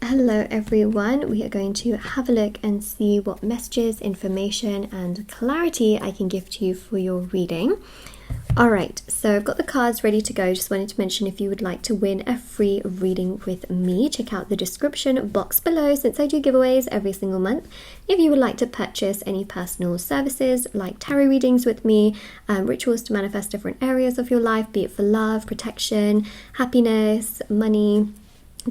Hello everyone, we are going to have a look and see what messages, information and clarity I can give to you for your reading. Alright, so I've got the cards ready to go. Just wanted to mention, if you would like to win a free reading with me, check out the description box below, since I do giveaways every single month. If you would like to purchase any personal services like tarot readings with me, rituals to manifest different areas of your life, be it for love, protection, happiness, money,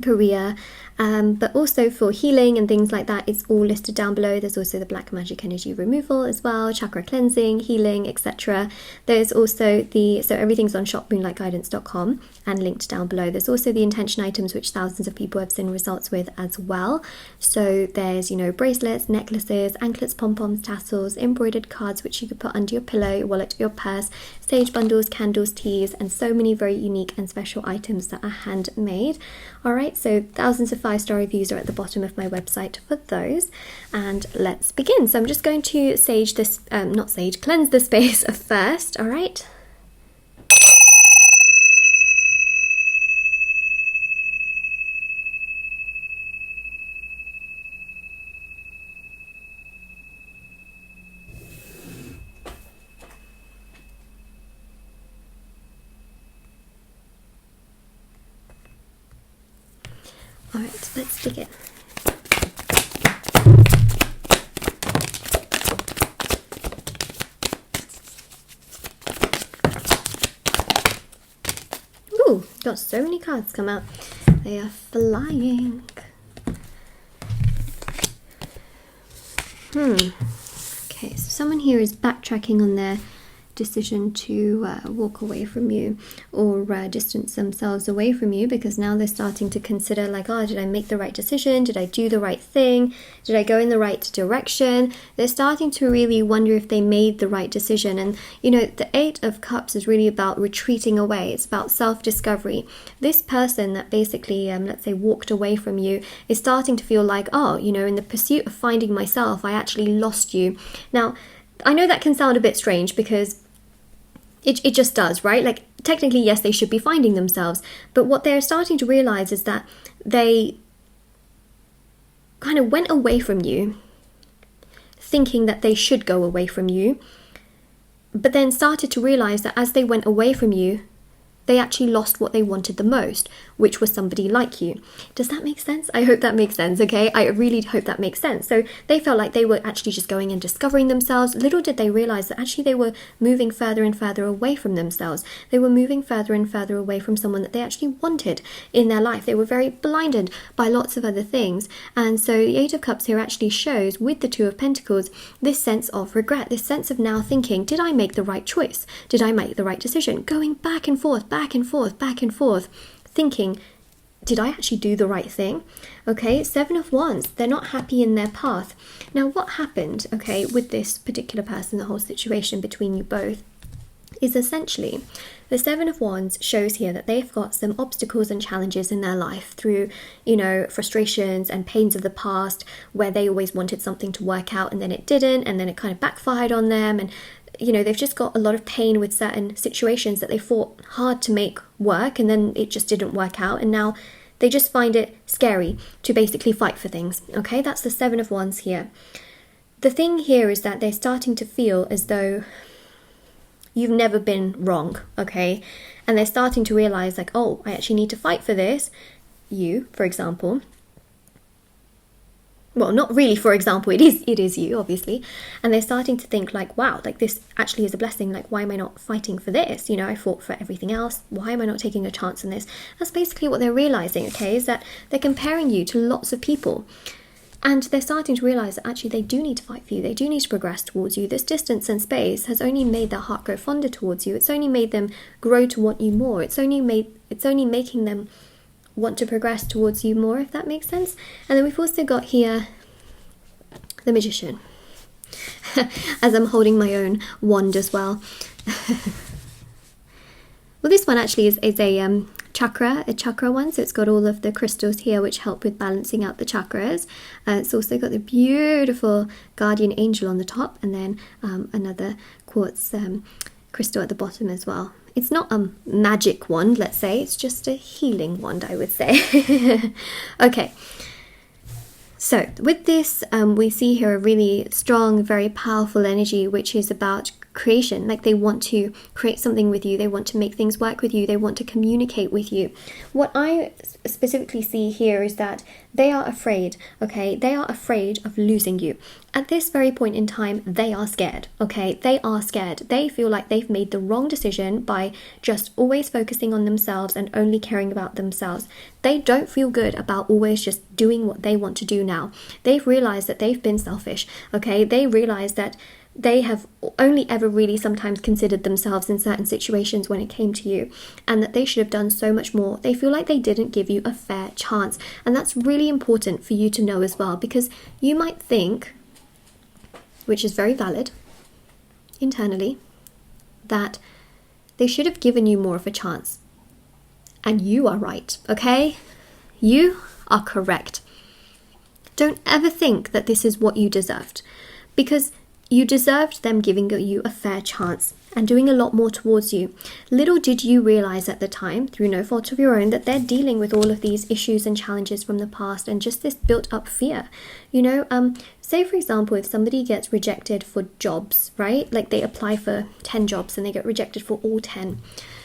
career, but also for healing and things like that, it's all listed down below. There's also the black magic energy removal as well, chakra cleansing, healing, etc. There's also so everything's on shopmoonlightguidance.com and linked down below. There's also the intention items, which thousands of people have seen results with as well. So there's, bracelets, necklaces, anklets, pom-poms, tassels, embroidered cards which you could put under your pillow, your wallet, your purse, sage bundles, candles, teas, and so many very unique and special items that are handmade. Alright, so thousands of 5-star reviews are at the bottom of my website for those. And let's begin. So I'm just going to cleanse the space first, alright? Alright, let's begin. Ooh, got so many cards come out. They are flying. Okay, so someone here is backtracking on their decision to walk away from you or distance themselves away from you, because now they're starting to consider like, oh, did I make the right decision? Did I do the right thing? Did I go in the right direction? They're starting to really wonder if they made the right decision. And the 8 of Cups is really about retreating away. It's about self-discovery. This person that basically let's say walked away from you is starting to feel like, oh, in the pursuit of finding myself, I actually lost you. Now I know that can sound a bit strange, because it just does, right? Like, technically, yes, they should be finding themselves. But what they're starting to realize is that they kind of went away from you thinking that they should go away from you, but then started to realize that as they went away from you, they actually lost what they wanted the most, which was somebody like you. Does that make sense? I hope that makes sense, okay? I really hope that makes sense. So they felt like they were actually just going and discovering themselves. Little did they realize that actually they were moving further and further away from themselves. They were moving further and further away from someone that they actually wanted in their life. They were very blinded by lots of other things. And so the 8 of Cups here actually shows, with the 2 of Pentacles, this sense of regret, this sense of now thinking, did I make the right choice? Did I make the right decision? Going back and forth, thinking, did I actually do the right thing? Okay, 7 of Wands, they're not happy in their path. Now what happened, okay, with this particular person, the whole situation between you both, is essentially the 7 of Wands shows here that they've got some obstacles and challenges in their life through, frustrations and pains of the past, where they always wanted something to work out and then it didn't, and then it kind of backfired on them, and they've just got a lot of pain with certain situations that they fought hard to make work, and then it just didn't work out, and now they just find it scary to basically fight for things. Okay, that's the 7 of Wands here. The thing here is that they're starting to feel as though you've never been wrong, okay? And they're starting to realize like, oh, I actually need to fight for this. You, for example. Well, not really, for example, it is you, obviously. And they're starting to think like, wow, like this actually is a blessing. Like, why am I not fighting for this? I fought for everything else. Why am I not taking a chance on this? That's basically what they're realizing, okay, is that they're comparing you to lots of people. And they're starting to realize that actually they do need to fight for you. They do need to progress towards you. This distance and space has only made their heart grow fonder towards you. It's only made them grow to want you more. It's only making them want to progress towards you more, if that makes sense. And then we've also got here the Magician, as I'm holding my own wand as well. Well, this one actually is a chakra one, so it's got all of the crystals here which help with balancing out the chakras. It's also got the beautiful guardian angel on the top, and then another quartz crystal at the bottom as well. It's not a magic wand, let's say, it's just a healing wand, I would say. Okay, So with this, we see here a really strong, very powerful energy, which is about creation. Like they want to create something with you. They want to make things work with you. They want to communicate with you. What I specifically see here is that they are afraid, okay? They are afraid of losing you. At this very point in time, they are scared, okay? They are scared. They feel like they've made the wrong decision by just always focusing on themselves and only caring about themselves. They don't feel good about always just doing what they want to do now. They've realized that they've been selfish, okay? They realize that they have only ever really sometimes considered themselves in certain situations when it came to you, and that they should have done so much more. They feel like they didn't give you a fair chance, and that's really important for you to know as well, because you might think, which is very valid internally, that they should have given you more of a chance. And you are right, okay? You are correct. Don't ever think that this is what you deserved, because you deserved them giving you a fair chance and doing a lot more towards you. Little did you realize at the time, through no fault of your own, that they're dealing with all of these issues and challenges from the past and just this built up fear. You know, say for example, if somebody gets rejected for jobs, right? Like they apply for 10 jobs and they get rejected for all 10.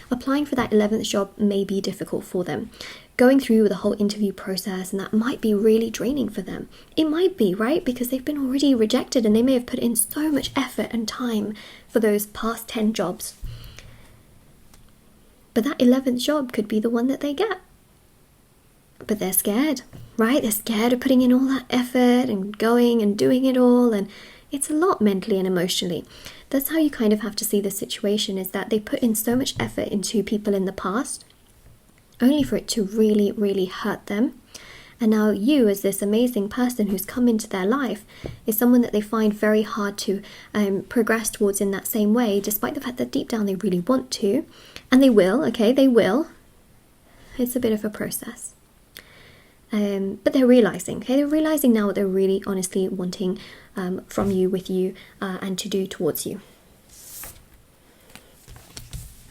Applying for that 11th job may be difficult for them. Going through the whole interview process, and that might be really draining for them. It might be, right? Because they've been already rejected and they may have put in so much effort and time for those past 10 jobs. But that 11th job could be the one that they get. But they're scared, right? They're scared of putting in all that effort and going and doing it all, and it's a lot mentally and emotionally. That's how you kind of have to see the situation, is that they put in so much effort into people in the past, only for it to really, really hurt them. And now you, as this amazing person who's come into their life, is someone that they find very hard to progress towards in that same way, despite the fact that deep down they really want to. And they will, okay, they will. It's a bit of a process. But they're realizing, okay, they're realizing now what they're really honestly wanting from you, with you, and to do towards you.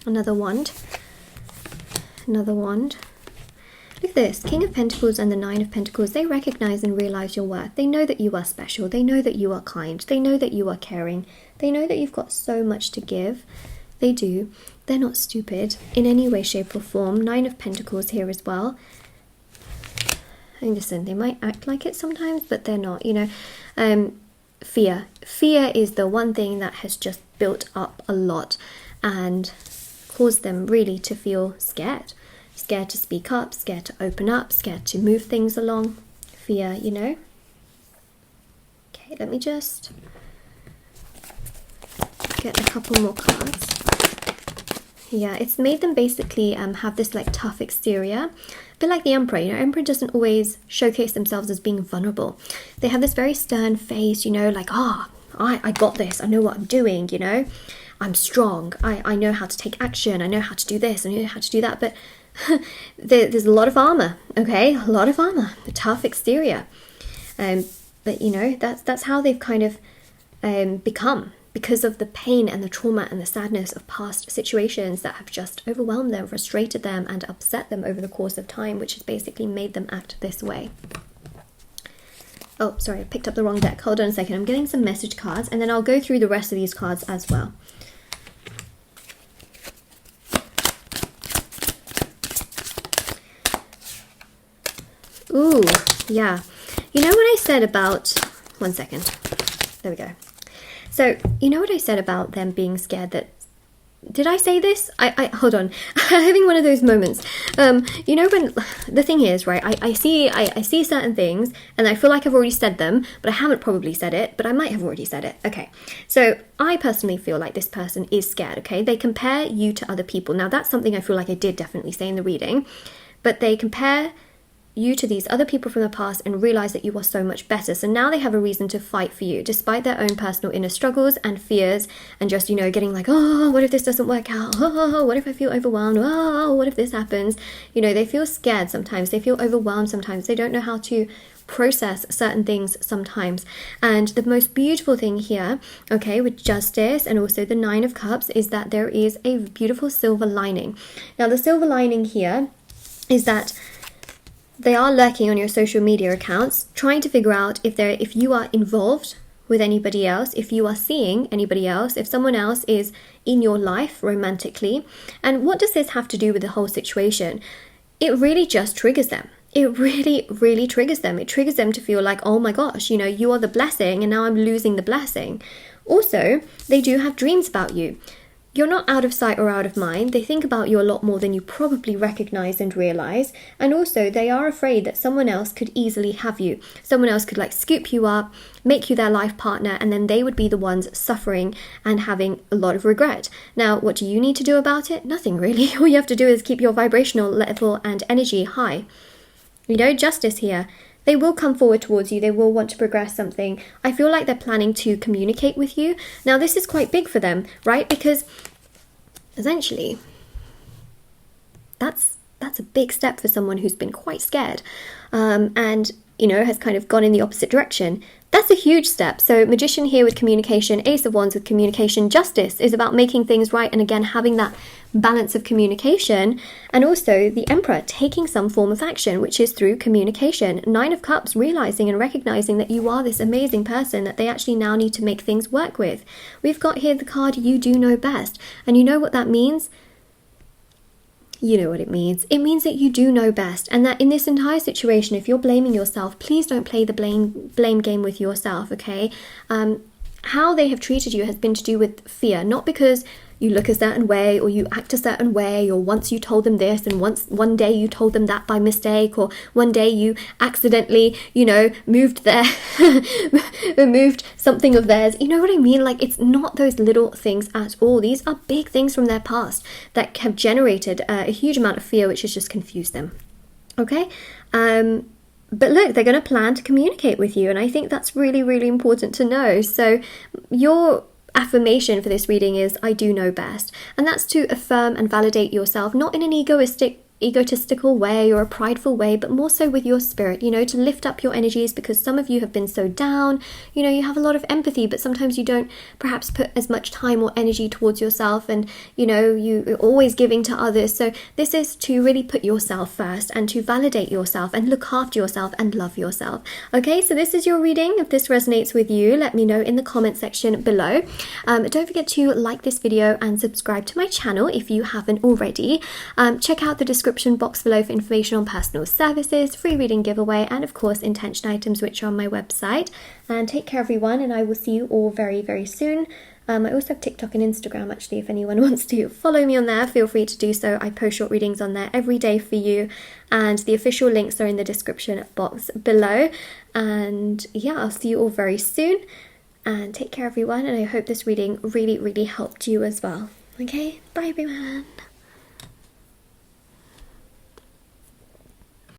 Another wand. Another wand. Look at this, King of Pentacles and the Nine of Pentacles. They recognize and realize your worth. They know that you are special. They know that you are kind. They know that you are caring. They know that you've got so much to give. They do. They're not stupid in any way, shape or form. Nine of Pentacles here as well. And listen, they might act like it sometimes, but they're not, you know. Fear. Fear is the one thing that has just built up a lot and caused them really to feel scared. Scared to speak up, scared to open up, scared to move things along. Fear, you know. Okay, let me just get a couple more cards. Yeah, it's made them basically have this like tough exterior. A bit like the Emperor, you know, Emperor doesn't always showcase themselves as being vulnerable. They have this very stern face, you know, like, I got this, I know what I'm doing, you know. I'm strong, I know how to take action, I know how to do this, I know how to do that, but there's a lot of armor, okay, a lot of armor, a tough exterior. But, you know, that's how they've kind of become, because of the pain and the trauma and the sadness of past situations that have just overwhelmed them, frustrated them, and upset them over the course of time, which has basically made them act this way. Oh, sorry, I picked up the wrong deck. Hold on a second. I'm getting some message cards, and then I'll go through the rest of these cards as well. Ooh, yeah. You know what I said about... One second. There we go. So, you know what I said about them being scared that... Did I say this? I hold on. I'm having one of those moments. You know, when the thing is, right, I see certain things and I feel like I've already said them, but I haven't probably said it, but I might have already said it. Okay. So I personally feel like this person is scared, okay? They compare you to other people. Now that's something I feel like I did definitely say in the reading, but they compare you to these other people from the past and realize that you are so much better. So now they have a reason to fight for you, despite their own personal inner struggles and fears, and just, you know, getting like, oh, what if this doesn't work out? Oh, what if I feel overwhelmed? Oh, what if this happens? You know, they feel scared sometimes. They feel overwhelmed sometimes. They don't know how to process certain things sometimes. And the most beautiful thing here, okay, with Justice and also the Nine of Cups, is that there is a beautiful silver lining. Now, the silver lining here is that they are lurking on your social media accounts, trying to figure out if you are involved with anybody else, if you are seeing anybody else, if someone else is in your life romantically. And what does this have to do with the whole situation? It really just triggers them. It really, really triggers them. It triggers them to feel like, oh my gosh, you know, you are the blessing and now I'm losing the blessing. Also, they do have dreams about you. You're not out of sight or out of mind. They think about you a lot more than you probably recognize and realize. And also, they are afraid that someone else could easily have you. Someone else could like scoop you up, make you their life partner, and then they would be the ones suffering and having a lot of regret. Now, what do you need to do about it? Nothing really. All you have to do is keep your vibrational level and energy high. You know, justice here. They will come forward towards you. They will want to progress something. I feel like they're planning to communicate with you. Now, this is quite big for them, right? Because essentially, that's a big step for someone who's been quite scared and, you know, has kind of gone in the opposite direction. That's a huge step. So Magician here with communication, Ace of Wands with communication, Justice is about making things right and again having that balance of communication, and also the Emperor taking some form of action, which is through communication. Nine of Cups, realizing and recognizing that you are this amazing person that they actually now need to make things work with. We've got here the card You Do Know Best, and you know what that means? You know what it means. It means that you do know best, and that in this entire situation, if you're blaming yourself, please don't play the blame game with yourself, okay? How they have treated you has been to do with fear, not because you look a certain way or you act a certain way, or once you told them this and one day you told them that by mistake, or one day you accidentally, you know, moved moved something of theirs. You know what I mean? Like, it's not those little things at all. These are big things from their past that have generated a huge amount of fear, which has just confused them. Okay? But look, they're going to plan to communicate with you, and I think that's really, really important to know. So your affirmation for this reading is, I do know best. And that's to affirm and validate yourself, not in an egotistical way or a prideful way, but more so with your spirit, you know, to lift up your energies, because some of you have been so down. You know, you have a lot of empathy, but sometimes you don't perhaps put as much time or energy towards yourself, and, you know, you're always giving to others. So this is to really put yourself first and to validate yourself and look after yourself and love yourself. Okay, so this is your reading. If this resonates with you, let me know in the comment section below. Don't forget to like this video and subscribe to my channel if you haven't already. Check out the description box below for information on personal services, free reading giveaway, and of course intention items, which are on my website. And take care everyone, and I will see you all very, very soon. I also have TikTok and Instagram, actually. If anyone wants to follow me on there, feel free to do so. I post short readings on there every day for you, and the official links are in the description box below. And yeah, I'll see you all very soon, and take care everyone, and I hope this reading really, really helped you as well. Okay, bye everyone.